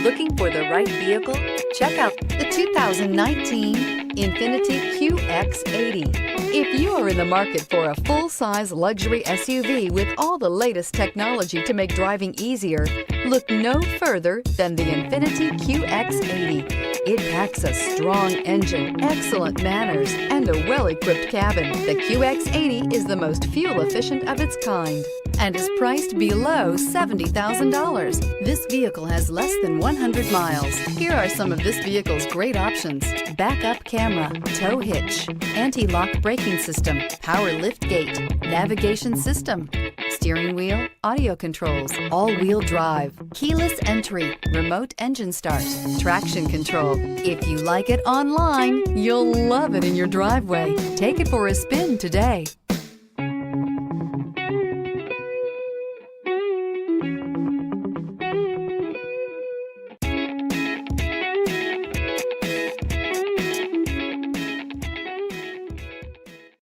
Looking for the right vehicle? Check out the 2019 INFINITI QX80. If you are in the market for a full-size luxury SUV with all the latest technology to make driving easier, look no further than the INFINITI QX80. It packs a strong engine, excellent manners, and a well-equipped cabin. The QX80 is the most fuel-efficient of its kind and is priced below $70,000. This vehicle has less than 100 miles. Here are some of this vehicle's great options: backup camera, tow hitch, anti-lock braking system, power liftgate, navigation system, steering wheel audio controls, all-wheel drive, keyless entry, remote engine start, traction control. If you like it online, you'll love it in your driveway. Take it for a spin today.